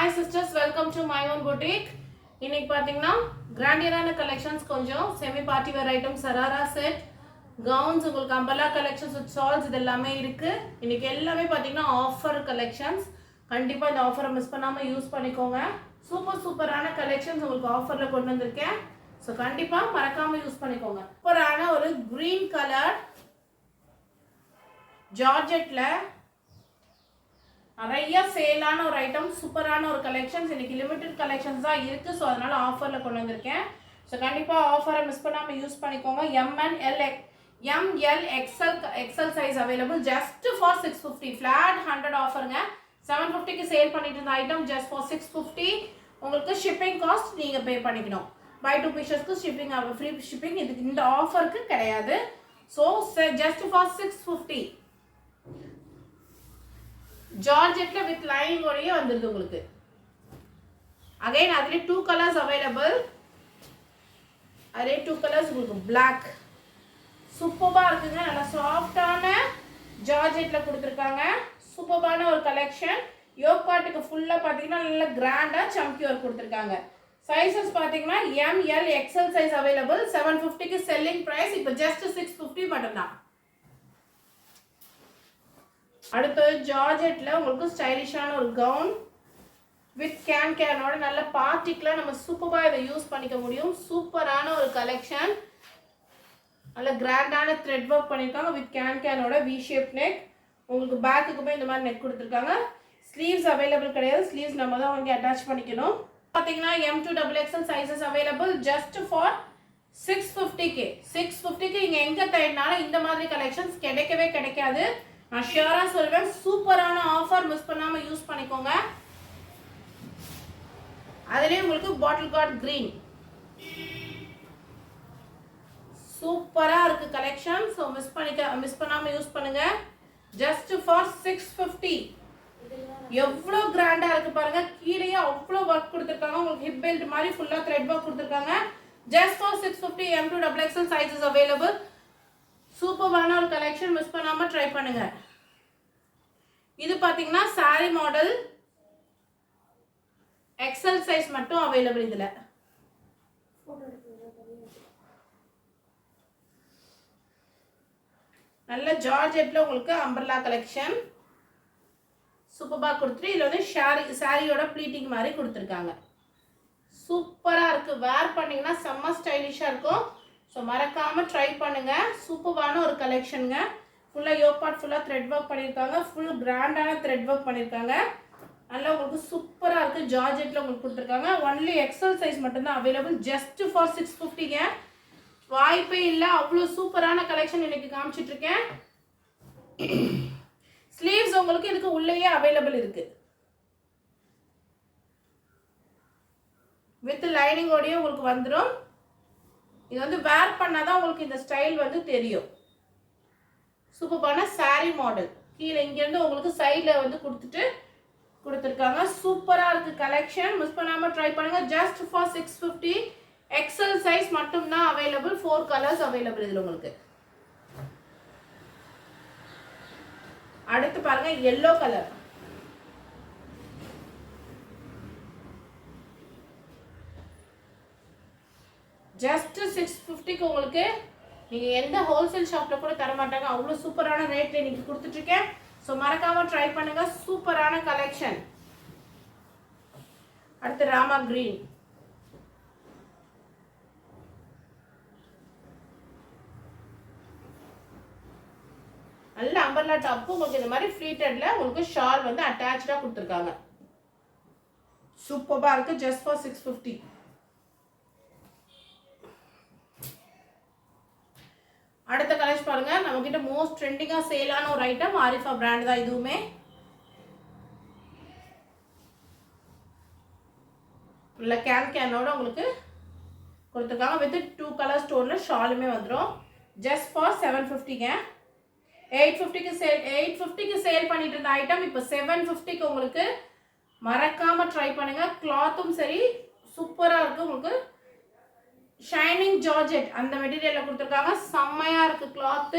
Hi sisters, welcome to my own boutique. இன்னைக்கு பாத்தீங்கன்னா கிராண்டியரான collections கொஞ்சம் semi party wear items sharara set gowns உங்களுக்கு umbrella collections with shawls இது எல்லாமே இருக்கு. இன்னைக்கு எல்லாமே பாத்தீங்கன்னா ஆஃபர் கலெக்ஷன்ஸ். கண்டிப்பா இந்த ஆஃபரை மிஸ் பண்ணாம யூஸ் பண்ணிக்கோங்க. சூப்பரான கலெக்ஷன்ஸ் உங்களுக்கு ஆஃபர்ல கொண்டு வந்திருக்கேன். சோ கண்டிப்பா மறக்காம யூஸ் பண்ணிக்கோங்க. சூப்பரான ஒரு green கலர் ஜார்ஜெட்ல நிறைய சேலான ஒரு ஐட்டம் சூப்பரான ஒரு கலெக்ஷன்ஸ் இன்னைக்கு லிமிட்டட் கலெக்ஷன்ஸ் தான் இருக்கு. ஸோ அதனால ஆஃபர்ல கொண்டு வந்திருக்கேன். ஸோ கண்டிப்பா ஆஃபரை மிஸ் பண்ணாம யூஸ் பண்ணிக்கோங்க. ML XL size available just for 650 flat 100 ஆஃபருங்க. 750க்கு சேல் பண்ணிட்டு இருந்த ஐட்டம் ஜஸ்ட் ஃபார் 650. உங்களுக்கு ஷிப்பிங் காஸ்ட் நீங்க பே பண்ணிக்கணும். பை 2 பீசஸ்க்கு ஷிப்பிங் ஃப்ரீ ஷிப்பிங் இதுக்கு இந்த ஆஃபருக்கு கிடையாது. ஸோ ஜஸ்ட் ஃபார் 650 ஜார்ஜெட்ல வித் லைனிங் ஓடயே வந்துருது உங்களுக்கு. அகைன் அதுல 2 கலர்ஸ் அவைலபிள். அதே 2 கலர்ஸ் உங்களுக்கு Black சூப்பரா இருக்குங்க. நல்ல சாஃப்ட்டான ஜார்ஜெட்ல கொடுத்திருக்காங்க. சூப்பரான ஒரு கலெக்ஷன். யோக் பார்ட்டுக்கு ஃபுல்லா பாத்தீங்கன்னா நல்ல கிராண்டா சம்கி ஒர்க் கொடுத்திருக்காங்க. சைஸஸ் பாத்தீங்கன்னா ML XL சைஸ் அவைலபிள். 750க்கு செல்லிங் பிரைஸ் இப்போ ஜஸ்ட் 650 மட்டும்தான். அடுத்து ஜார்ஜெட்ல உங்களுக்கு ஸ்டைலிஷான ஒரு கவுன் வித் கேனோட நல்ல பார்ட்டிக்குல நம்ம சூப்பரா இதை யூஸ் பண்ணிக்க முடியும். சூப்பரான ஒரு கலெக்ஷன். நல்ல கிராண்டான த்ரெட் ஒர்க் பண்ணிருக்காங்க வித் கேனோட வி ஷேப் நெக். உங்களுக்கு பேக்குக்குமே இந்த மாதிரி நெக் கொடுத்துருக்காங்க. ஸ்லீவ்ஸ் அவைலபிள் கிடையாது. ஸ்லீவ்ஸ் நம்ம தான் வாங்கி அட்டாச் பண்ணிக்கணும். பாத்தீங்கன்னா M2XXL sizes available just for 650K. 650க்கு இங்க எங்க தேடினாலும் இந்த மாதிரி கலெக்ஷன்ஸ் கிடைக்கவே கிடைக்காது. நான் ஷியரா சொல்வேன். சூப்பரான ஆஃபர் மிஸ் பண்ணாம யூஸ் பண்ணிக்கோங்க. அதுலயே உங்களுக்கு பாட்டில் கார்ட் கிரீன் சூப்பரா இருக்கு கலெக்ஷன். சோ மிஸ் பண்ணாம யூஸ் பண்ணுங்க. Just for 650. எவ்வளவு கிராண்டா இருக்கு பாருங்க. கீழேயே அவ்வளவு ஒர்க் கொடுத்திருக்காங்க. உங்களுக்கு ஹிப் பெல்ட் மாதிரி ஃபுல்லா த்ரெட் ஒர்க் கொடுத்திருக்காங்க. Just for 650 M2XXL sizes available. சூப்பரான ஒரு கலெக்ஷன். மிஸ் பண்ணாம ட்ரை பண்ணுங்க. இது பாத்தீங்கன்னா சாரி மாடல் XL சைஸ் மட்டும் அவைலபிள். இதுல நல்ல ஜார்ஜெட்ல உங்களுக்கு அம்பர்லா கலெக்ஷன் சூப்பரா கொடுத்துட்டு இதுல வந்து சாரியோட ப்ளீட்டிங் மாதிரி கொடுத்துருக்காங்க. சூப்பரா இருக்கு. வேர் பண்ணீங்கன்னா செம்ம ஸ்டைலிஷா இருக்கும். ஸோ மறக்காம ட்ரை பண்ணுங்க. சூப்பரான ஒரு கலெக்ஷனுங்க. ஃபுல்லா யோக் பார்ட் ஃபுல்லா த்ரெட் ஒர்க் பண்ணியிருக்காங்க. ஃபுல் கிராண்டான த்ரெட் ஒர்க் பண்ணியிருக்காங்க. நல்லா உங்களுக்கு சூப்பரா இருக்கு. ஜார்ஜெட்ல உங்களுக்கு கொடுத்துருக்காங்க. ஒன்லி XL சைஸ் மட்டும்தான் அவைலபிள். ஜஸ்ட் ஃபார் 650ங்க. வாய்ப்பே இல்லை. அவ்வளோ சூப்பரான கலெக்ஷன் இன்னைக்கு காமிச்சிட்டு இருக்கேன். ஸ்லீவ்ஸ் உங்களுக்கு இதுக்கு உள்ளேயே அவைலபிள் இருக்கு. வித் லைனிங் ஓடயே உங்களுக்கு வந்துடும். இது வந்து வேர் பண்ணாதான் உங்களுக்கு இந்த ஸ்டைல் வந்து தெரியும். சூப்பரான சாரி மாடல். கீழே இங்கிருந்து உங்களுக்கு சைட்ல வந்து கொடுத்துருக்காங்க. சூப்பரா இருக்கு கலெக்ஷன். மிஸ் பண்ணாம ட்ரை பண்ணுங்க. Just for 650. XL சைஸ் மட்டும் தான் அவைலபிள். 4 கலர்ஸ் அவைலபிள் இதுல உங்களுக்கு. அடுத்து பாருங்க yellow கலர். ஜஸ்ட் 650க்கு உங்களுக்கு நீங்க எந்த ஹோல்சேல் ஷாப்ல கூட தர மாட்டாங்க. அவ்வளவு சூப்பரான ரேட்ல இன்னைக்கு கொடுத்துட்டு இருக்கேன். சோ மறக்காம ட்ரை பண்ணுங்க. சூப்பரான கலெக்ஷன். அடுத்து ராமா கிரீன். நல்ல அம்பர்லா டாப். உங்களுக்கு இந்த மாதிரி ஃப்ளீட்டட்ல உங்களுக்கு ஷால் வந்து அட்டாச்சா கொடுத்துருக்காங்க. சூப்பரா இருக்கு. Just for 650. அடுத்த கலெக்ஷன் பாருங்க. நம்ம கிட்ட மோஸ்ட் ட்ரெண்டிங்கா சேலான ஒரு ஐட்டம் ஆரிஃபா பிராண்ட் தான். இதுவுமே இல்ல கேனோட உங்களுக்கு கொடுத்துருக்காங்க. வித் 2 கலர் ஸ்டோன்ல ஷாலுமே வந்துடும். ஜஸ்ட் ஃபார் 750ங்க. 850க்கு சேல் பண்ணிட்டு இருந்த ஐட்டம் இப்போ 750க்கு உங்களுக்கு. மறக்காம ட்ரை பண்ணுங்க. கிளாத்தும் சரி சூப்பரா இருக்கு. உங்களுக்கு ஷைனிங் ஜார்ஜெட் அந்த மெட்டீரியல்ல கொடுத்துருக்காங்க. செம்மையா இருக்கு கிளாத்.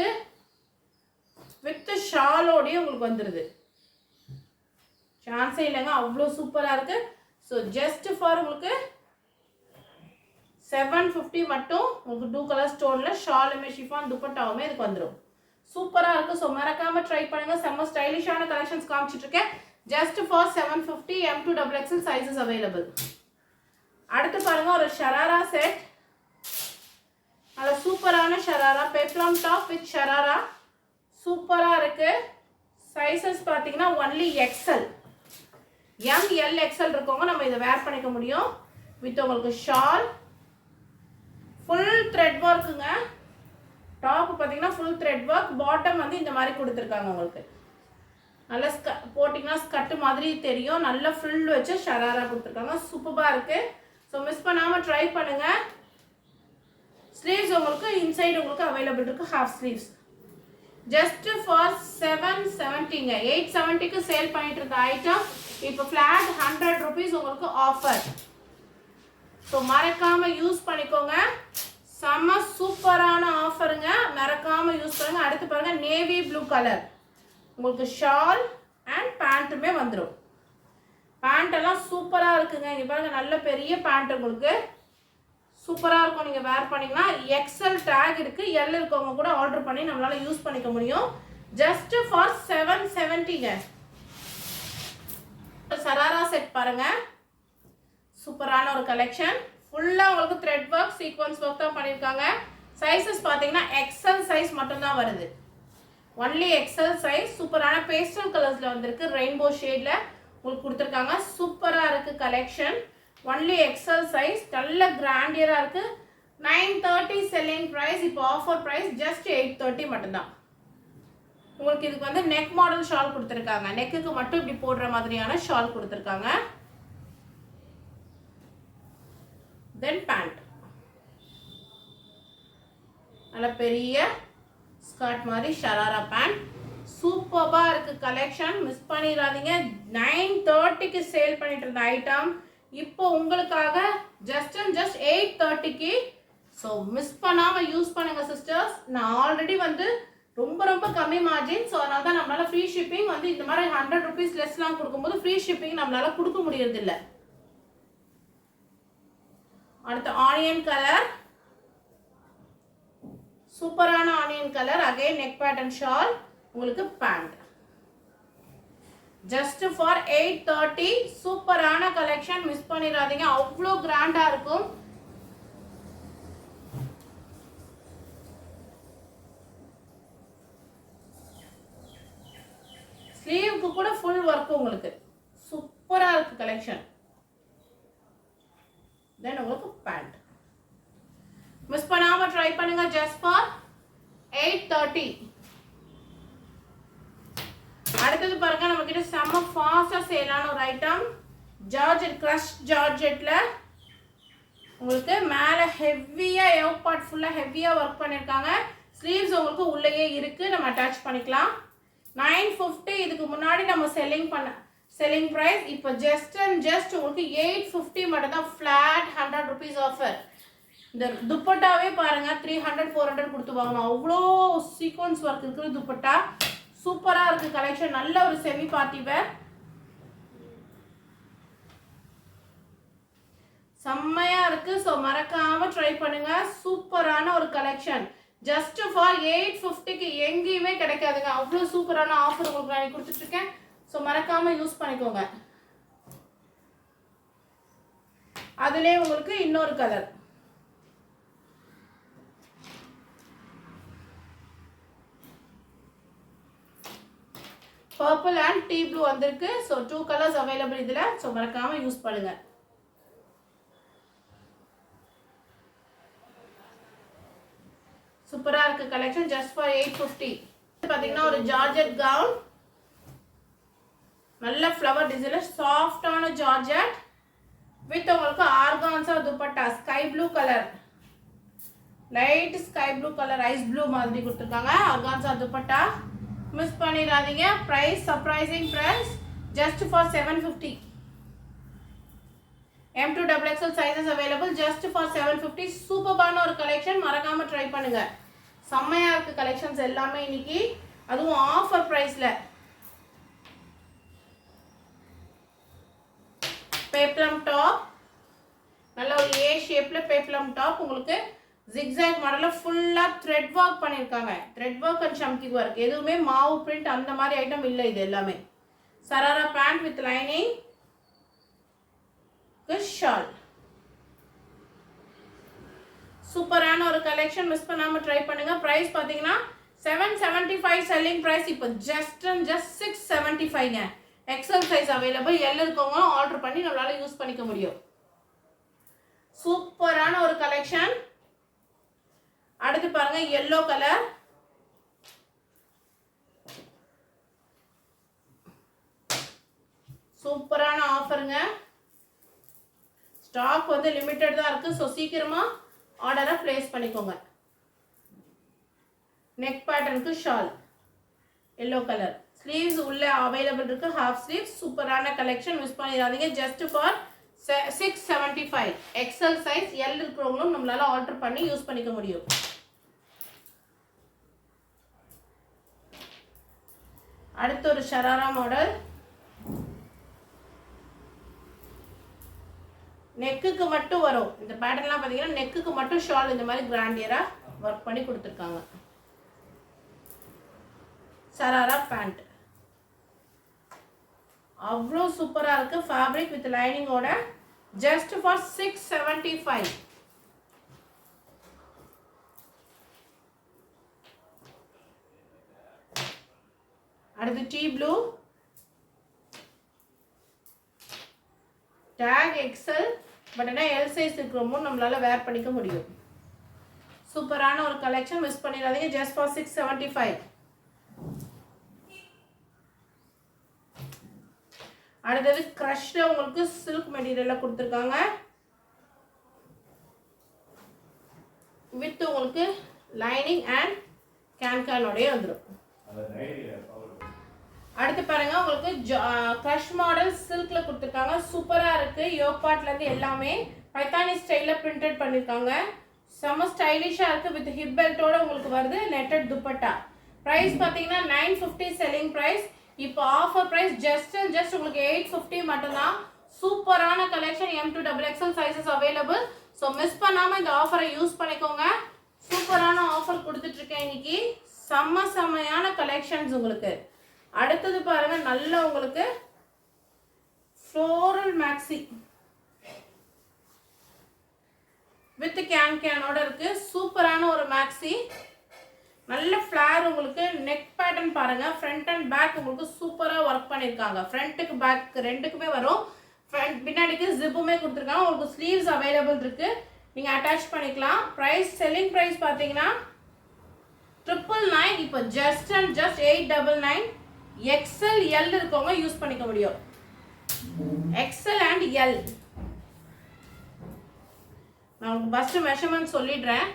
வித் ஷாலோடய உங்களுக்கு வந்துருது. சான்ஸே இல்லைங்க. அவ்வளோ சூப்பரா இருக்கு. ஸோ ஜஸ்ட் ஃபார் உங்களுக்கு 750 மட்டும் உங்களுக்கு 2 கலர் ஸ்டோனில் ஷாலுமே ஷிஃபான் துப்பட்டாவுமே இதுக்கு வந்துடும். சூப்பராக இருக்குது. ஸோ மறக்காமல் ட்ரை பண்ணுங்கள். செம்ம ஸ்டைலிஷான கலெக்ஷன்ஸ் காமிச்சிட்ருக்கேன். Just for 750 M2XXL sizes available. அடுத்து பாருங்கள் ஒரு ஷராரா செட். அதில் சூப்பரான sharara peplum top with sharara சூப்பராக இருக்குது. சைஸஸ் பார்த்தீங்கன்னா ஒன்லி எக்ஸல், ML XL இருக்கவங்க நம்ம இதை வேர் பண்ணிக்க முடியும். வித் உங்களுக்கு ஷால் ஃபுல் த்ரெட் ஒர்க்குங்க. டாப் பார்த்தீங்கன்னா ஃபுல் த்ரெட் ஒர்க், பாட்டம் வந்து இந்த மாதிரி கொடுத்துருக்காங்க. உங்களுக்கு நல்ல போட்டிங்கன்னா ஸ்கட்டு மாதிரி தெரியும். நல்ல ஃப்ரில் வச்சு ஷராரா கொடுத்துருக்காங்க. சூப்பராக இருக்குது. ஸோ மிஸ் பண்ணாமல் ட்ரை பண்ணுங்கள். ஸ்லீவ்ஸ் உங்களுக்கு இன்சைடு உங்களுக்கு அவைலபிள் இருக்குது. ஹாஃப் ஸ்லீவ்ஸ் ஜஸ்ட் ஃபார் 770ங்க. 870க்கு சேல் பண்ணிட்டு இருக்க ஐட்டம் இப்போ ஃப்ளாட் 100 rupees உங்களுக்கு ஆஃபர். ஸோ மறக்காமல் யூஸ் பண்ணிக்கோங்க. செம்ம சூப்பரான ஆஃபருங்க. மறக்காமல் யூஸ் பண்ணுங்கள். அடுத்து பாருங்கள் நேவி ப்ளூ கலர். உங்களுக்கு ஷால் அண்ட் பேண்ட்டுமே வந்துடும். பேண்ட்டெல்லாம் சூப்பராக இருக்குங்க. இங்கே பாருங்கள் நல்ல பெரிய பேண்ட் உங்களுக்கு சூப்பராக இருக்கும். நீங்கள் வேர் பண்ணிங்கன்னா XL டேக் இருக்குது. L இருக்கவங்க கூட ஆர்டர் பண்ணி நம்மளால் யூஸ் பண்ணிக்க முடியும். ஜஸ்ட் ஃபார் 770ங்க. சராரா செட் பாருங்கள். சூப்பரான ஒரு கலெக்ஷன். ஃபுல்லாக உங்களுக்கு த்ரெட் ஒர்க் சீக்வன்ஸ் ஒர்க் தான் பண்ணியிருக்காங்க. சைஸஸ் பார்த்தீங்கன்னா XL சைஸ் மட்டும்தான் வருது. Only XL size. சூப்பரான பேஸ்டல் கலர்ஸில் வந்திருக்கு. ரெயின்போ ஷேடில் உங்களுக்கு கொடுத்துருக்காங்க. சூப்பராக இருக்குது கலெக்ஷன். Only XL size. நல்ல கிராண்டியராக இருக்குது. 930 செல்லிங் ப்ரைஸ். இப்போ ஆஃபர் ப்ரைஸ் ஜஸ்ட் 830 மட்டும்தான். உங்களுக்கு இதுக்கு வந்து நெக் மாடல் ஷால் கொடுத்துருக்காங்க. நெக்குக்கு மட்டும் இப்படி போடுற மாதிரியான ஷால் கொடுத்துருக்காங்க. தென் பேண்ட் நல்ல பெரிய ஸ்கர்ட் மாதிரி ஷராரா பேண்ட். சூப்பராக இருக்குது கலெக்ஷன். மிஸ் பண்ணிடாதீங்க. 930க்கு சேல் பண்ணிட்டு இருந்த ஐட்டம் இப்போ உங்களுக்காக ஜஸ்ட் 830க்கு. ஸோ மிஸ் பண்ணாமல் யூஸ் பண்ணுங்கள் சிஸ்டர்ஸ். நான் ஆல்ரெடி வந்து ரொம்ப கம்மி மார்ஜின். ஸோ அதனால தான் நம்மளால் ஃப்ரீ ஷிப்பிங் வந்து இந்த மாதிரி 100 rupees லெஸ்லாம் கொடுக்கும்போது ஃப்ரீ ஷிப்பிங் நம்மளால் கொடுக்க முடியறதில்லை. அடுத்து ஆனியன் கலர். சூப்பரான onion colour. Again neck pattern shawl உங்களுக்கு பேண்ட். Just for 830. சூப்பரான கலெக்ஷன். மிஸ் பண்ணிடாதீங்க. அவ்வளோ கிராண்டாக இருக்கும். ஸ்லீவுக்கு கூட ஃபுல் ஒர்க் உங்களுக்கு சூப்பராக இருக்குது கலெக்ஷன். தென் உங்களுக்கு பேண்ட். மிஸ் பண்ணாமல் ட்ரை பண்ணுங்க. Just for 830. அடுத்தது பாருங்க நம்ம கிட்ட செம்ம ஃபாஸ்ட்டாக சேலான ஒரு ஐட்டம். ஜார்ஜெட் க்ரஷ் ஜார்ஜெட்டில் உங்களுக்கு மேலே ஹெவியாக எவ் பார்ட் ஃபுல்லாக ஹெவியாக ஒர்க் பண்ணியிருக்காங்க. ஸ்லீவ்ஸ் உங்களுக்கு உள்ளேயே இருக்குது. நம்ம அட்டாச் பண்ணிக்கலாம். 950. இதுக்கு முன்னாடி நம்ம செல்லிங் ப்ரைஸ். இப்போ ஜஸ்ட் உங்களுக்கு 850 மட்டும் தான். Flat 100 rupees offer. இந்த துப்பட்டாவே பாருங்கள் 300 400 கொடுத்து வாங்கணும். அவ்வளோ சீக்வன்ஸ் ஒர்க் இருக்குது துப்பட்டா. சூப்பராக இருக்குது கலெக்ஷன். நல்ல ஒரு செமி பார்ட்டி வேர். செம்மையாக இருக்குது. ஸோ மறக்காமல் ட்ரை பண்ணுங்கள். சூப்பரான ஒரு கலெக்ஷன். ஜஸ்ட் ஃபார் 850க்கு எங்கேயுமே கிடைக்காதுங்க. அவ்வளோ சூப்பரான ஆஃபர் உங்களுக்கு நான் கொடுத்துட்ருக்கேன். ஸோ மறக்காமல் யூஸ் பண்ணிக்கோங்க. அதுலேயே உங்களுக்கு இன்னொரு colour purple and tea blue வந்திருக்கு. ஸோ 2 கலர்ஸ் அவைலபிள் இதில். ஸோ மறக்காமல் யூஸ் பண்ணுங்கள். சூப்பராக இருக்குது கலெக்ஷன். Just for 850. பார்த்தீங்கன்னா ஒரு ஜார்ஜெட் கவுன். நல்ல ஃப்ளவர் டிசைனில் சாஃப்டான ஜார்ஜெட் வித் உங்களுக்கு organza dupatta. Sky blue colour, light sky blue colour, ice blue மாதிரி கொடுத்துருக்காங்க. ஆர்கான்ஸா துப்பட்டா. மிஸ் பண்ணிடாதீங்க. Price surprising price. Just for 750. M2XXL sizes available. Just for 750. சூப்பரான ஒரு கலெக்ஷன். மறக்காம ட்ரை பண்ணுங்க. செம்மையா இருக்கு கலெக்ஷன்ஸ் எல்லாமே இன்னைக்கு, அதுவும் ஆஃபர் பிரைஸ்ல. பேப்ளம் டாப், நல்ல ஒரு ஏ ஷேப்ல பேப்ளம் டாப். உங்களுக்கு ஜிக்ஸாக் மாடல்ல ஃபுல்லா த்ரெட் ஒர்க் பண்ணிருக்காங்க. த்ரெட் ஒர்க் அண்ட் சம்கி ஒர்க், எதுவுமே மாவு பிரிண்ட் அந்த மாதிரி ஐட்டம் இல்லை. இது எல்லாமே sharara pant with lining shawl. சூப்பரான ஒரு கலெக்ஷன், மிஸ் பண்ணாம ட்ரை பண்ணுங்க. பிரைஸ் பாத்தீங்கன்னா 775 செல்லிங் பிரைஸ். இப்போ ஜஸ்ட் 675ங்க. XL size available. எல் இருக்கவங்க ஆர்டர் பண்ணி நம்மளால யூஸ் பண்ணிக்க முடியும். சூப்பரான ஒரு கலெக்ஷன். அடுத்து பாருங்க yellow கலர். சூப்பரான ஆஃபருங்க. ஸ்டாக் வந்து லிமிட்டட் தான் இருக்கு. ஸோ சீக்கிரமா ஆர்டரை பிளேஸ் பண்ணிக்கோங்க. நெக் பேட்டர்னுக்கு ஷால் எல்லோ கலர். ஸ்லீவ்ஸ் உள்ள அவைலபிள் இருக்கு. Half sleeves. சூப்பரான கலெக்ஷன், மிஸ் பண்ணிடாதீங்க. Just for 675. XL size L இருக்கிறவங்களும் நம்மளால ஆர்டர் பண்ணி யூஸ் பண்ணிக்க முடியும். அடுத்து ஒரு ஷராரா மாடல். நெக்குக்கு மட்டும் வரும் இந்த பேட்டர்ன்லாம். பார்த்தீங்கன்னா நெக்குக்கு மட்டும் ஷால் இந்த மாதிரி கிராண்டியரா ஒர்க் பண்ணி கொடுத்துருக்காங்க. சராரா பேண்ட் அவ்வளோ சூப்பராக இருக்கு. ஃபேப்ரிக் வித் லைனிங்கோட. Just for 675. அடுத்து டீ ப்ளூ, டேக் எக்ஸல். பட் ஆனால் எல் சைஸ் இருக்கிறோமோ நம்மளால வேர் பண்ணிக்க முடியும். சூப்பரான ஒரு கலெக்ஷன், மிஸ் பண்ணிடாதீங்க. Just for 675. அடுத்தது கிரஷ்ல உங்களுக்கு சில்க் மெட்டீரியல்ல கொடுத்துருக்காங்க. வித் உங்களுக்கு லைனிங் அண்ட் கேன்கானோடய வந்துடும். அடுத்து பாருங்க உங்களுக்கு கிரஷ் மாடல் சில்க்ல கொடுத்துருக்காங்க. சூப்பரா இருக்கு. யோக் பார்ட்ல இருந்து எல்லாமே பைத்தானி ஸ்டைல்ல பிரிண்டட் பண்ணிருக்காங்க. செம ஸ்டைலிஷா இருக்கு. வித் ஹிப் பெல்ட்டோட உங்களுக்கு வருது. நெட்டட் துப்பட்டா. பிரைஸ் பாத்தீங்கன்னா 950 செல்லிங் பிரைஸ். இப்போ ஆஃபர் பிரைஸ் ஜஸ்ட் உங்களுக்கு 850 மட்டும்தான். சூப்பரான collection. M2XXL sizes available. So miss பண்ணாம இந்த ஆஃபரை யூஸ் பண்ணிக்கோங்க. சூப்பரான ஆஃபர் கொடுத்துட்டு இருக்கேன் இன்னைக்கு. செம்மையான கலெக்ஷன்ஸ் உங்களுக்கு. அடுத்தது பாருங்க நல்ல உங்களுக்கு ஃப்ளோரல் மேக்ஸி வித் கேனோட இருக்கு. சூப்பரான ஒரு மேக்ஸி. நல்ல ஃபிளார் உங்களுக்கு. நெக் பேட்டர்ன் பாருங்க. ஃப்ரண்ட் அண்ட் பேக் உங்களுக்கு சூப்பரா ஒர்க் பண்ணிருக்காங்க. ஃப்ரண்ட்டுக்கு பேக் ரெண்டுக்குமே வரும். பின்னாடிக்கு ஜிப்புமே கொடுத்துருக்காங்க. உங்களுக்கு ஸ்லீவ்ஸ் அவைலபிள் இருக்கு. நீங்க அட்டாச் பண்ணிக்கலாம். பிரைஸ் செல்லிங் பிரைஸ் பாத்தீங்கன்னா 999. இப்போ ஜஸ்ட் 899. எக்ஸல் எல் இருக்கவங்க யூஸ் பண்ணிக்க முடியும். XL and L. நான் உங்களுக்கு ஃபர்ஸ்ட் மெஷர்மென்ட் சொல்லிடுறேன்.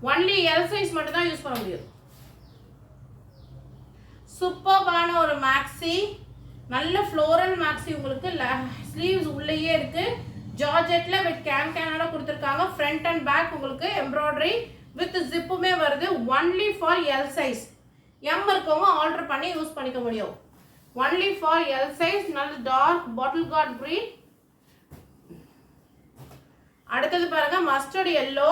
ஒன்லி எல் சைஸ் மட்டும் தான் யூஸ் பண்ண முடியும். சூப்பரான ஒரு மேக்ஸி. நல்ல ஃப்ளோரல் மேக்ஸி உங்களுக்கு. ஸ்லீவ்ஸ் உள்ளேயே இருக்கு. ஜார்ஜெட்ல வித் கேனோட கொடுத்துருக்காங்க. ஃப்ரண்ட் அண்ட் பேக் உங்களுக்கு எம்ப்ராய்டரி வித் ஜிப்புமே வருது. Only for L size. M இருக்கவங்க ஆர்டர் பண்ணி யூஸ் பண்ணிக்க முடியும். Only for L size. நல்ல டார்க் பாட்டில் கார்ட் கிரீன். அடுத்தது பாருங்க மஸ்டர்ட் எல்லோ.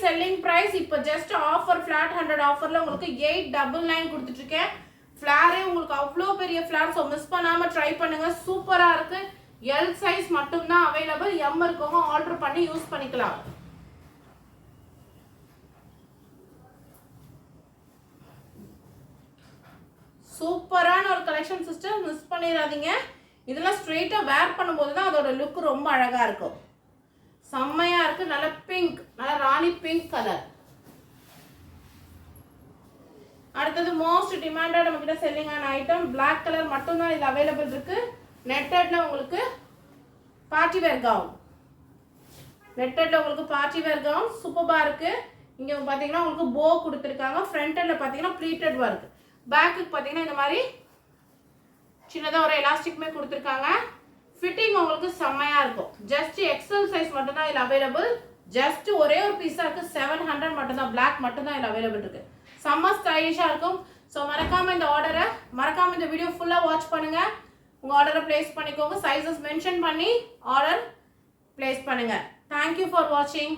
Selling price. இப்போ ஜஸ்ட் ஆஃபர் ஃபிளாட் 100 ஆஃபர்ல உங்களுக்கு 899 கொடுத்துட்டு இருக்கேன். ஃபிளாரே உங்களுக்கு அவ்வளோ பெரிய ஃபிளார். ஸோ மிஸ் பண்ணாம ட்ரை பண்ணுங்க. சூப்பரா இருக்கு. எல் சைஸ் மட்டும் தான் அவைலபிள். எம் இருக்கவங்க ஆர்டர் பண்ணி யூஸ் பண்ணிக்கலாம். சூப்பரான ஒரு கலெக்ஷன் சிஸ்டர், மிஸ் பண்ணிடாதீங்க. இதெல்லாம் ஸ்ட்ரெயிட்டா வேர் பண்ணும்போது தான் அதோட லுக் ரொம்ப அழகா இருக்கும். செம்மையா இருக்கு. நல்ல பிங்க், நல்ல ராணி பிங்க் கலர். அடுத்தது மோஸ்ட் டிமாண்டட் நம்ம கிட்ட செல்லிங் ஆன ஐட்டம் Black கலர் மட்டும் தான் இது அவைலபிள் இருக்கு. நெட்டட்ல உங்களுக்கு பார்ட்டி வேர் கவுன். நெட்டட்ல உங்களுக்கு பார்ட்டி வேர் கவுன் சூப்பரா இருக்கு. இங்க பாத்தீங்கன்னா உங்களுக்கு போ கொடுத்திருக்காங்க. ஃப்ரண்ட் எண்ட்ல பாத்தீங்கன்னா ப்ளீட்டட் வர்க். பேக்குக்கு பாத்தீங்கன்னா இந்த மாதிரி சின்னதா ஒரு எலாஸ்டிக்மே கொடுத்திருக்காங்க. ஃபிட்டிங் உங்களுக்கு செம்மையா இருக்கும். ஜஸ்ட் எக்ஸல் சைஸ் மட்டும் தான் இதுல அவைலபிள். ஜஸ்ட் ஒரே ஒரு பீஸாக இருக்குது 700 மட்டும்தான். பிளாக் மட்டும்தான் இதில் அவைலபிள் இருக்குது. செம்ம ஸ்டைலிஷாக இருக்கும். ஸோ மறக்காமல் இந்த ஆர்டரை மறக்காமல் இந்த வீடியோ ஃபுல்லாக வாட்ச் பண்ணுங்கள். உங்கள் ஆர்டரை ப்ளேஸ் பண்ணிக்கோங்க. சைஸஸ் மென்ஷன் பண்ணி ஆர்டர் ப்ளேஸ் பண்ணுங்கள். தேங்க்யூ ஃபார் வாட்சிங்.